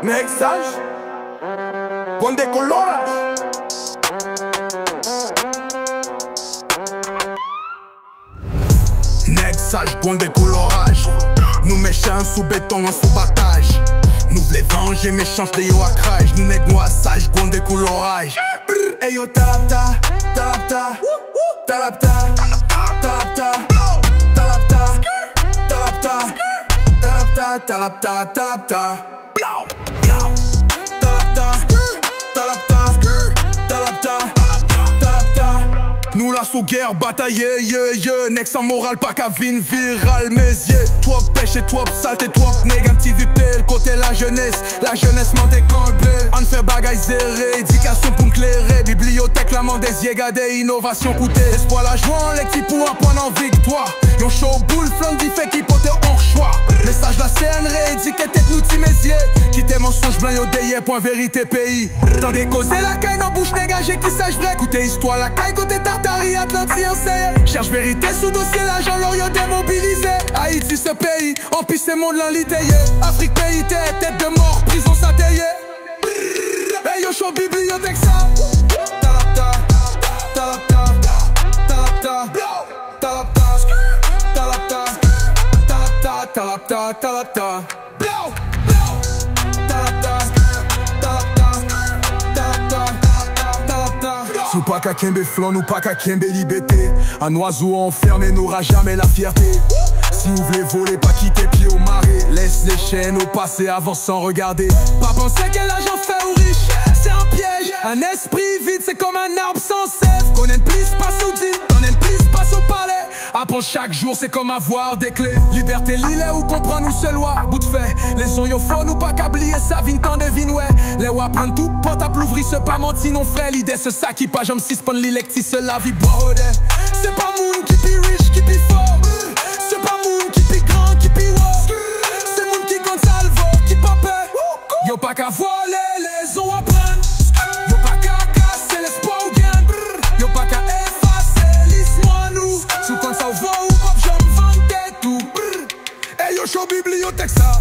Next sage, con décolorage. Next sage, con décolorage. Nous méchants sous béton en sous battage. Nous les venger méchants des yo à crash. Nous négoi sage, con décolorage. Hey yo talapta, talapta, talapta, talapta, talapta, talapta, talapta, talapta, talapta. Nous la sous guerre bataillé, Next en moral pas qu'à vin viral mésier. Toi pêche et toi saleté, toi négativité. Le côté la jeunesse m'en décomblé. On fait bagaille zéré, éducation pour m'clairer. Bibliothèque la des yégadé, innovation coûtée. Espoir la joie, les petits pour apprendre en victoire. Yon show boule, flanc dit fait qui pote hors choix. Message la CNR, étiquette nous timésier. Quitter mensonge blanc yo déyé, point vérité pays. Tant des causes la caille dans bouche négagée qui sache vrai. Écoutez histoire la caille côté Tartari, Atlantique enseigne. Cherche vérité sous dossier l'agent l'Orient démobilisé. Haïti ce pays, en piste c'est monde l'enlitéyé. Afrique pays tête de mort, prison satellée. Hey yo show bibliothèque ça. Talapta, talapta, talapta, talapta, talapta, talapta, talapta. Sous pas qu'à Kembe flan, nous pas qu'à Kembe liberté. Un oiseau enfermé n'aura jamais la fierté. Si vous voulez voler, pas quitter pied au marais. Laisse les chaînes au passé, avance sans regarder. Pas penser que l'argent fait ou riche, c'est un piège. Un esprit vide, c'est comme un arbre sans sève. Qu'on aime plus, passe au dit, qu'on aime plus, passe au palais. Apprendre chaque jour, c'est comme avoir des clés. Liberté, l'île ou comprendre nous seul loi. Bout de fait, les sons yo faux, nous pas qu'ablier ça, vine tant devine, ouais. Les ou apprendre tout, porte à plouvrir, ce pas menti, non frère. L'idée, c'est ça qui pas, j'aime si spawn l'électi, c'est la vie boire. C'est pas moun qui pi riche, qui pi fort. C'est pas moun qui pi grand, qui pi wow. C'est moun qui compte salvo, qui pas peur. Yo pas qu'à voler, les os à prendre. Yo pas qu'à casser l'espoir ou gain. Yo pas qu'à effacer l'histoire nous. Sous quand ça va ou pop, j'en vante tout. Hey yo show bibliothèque ça.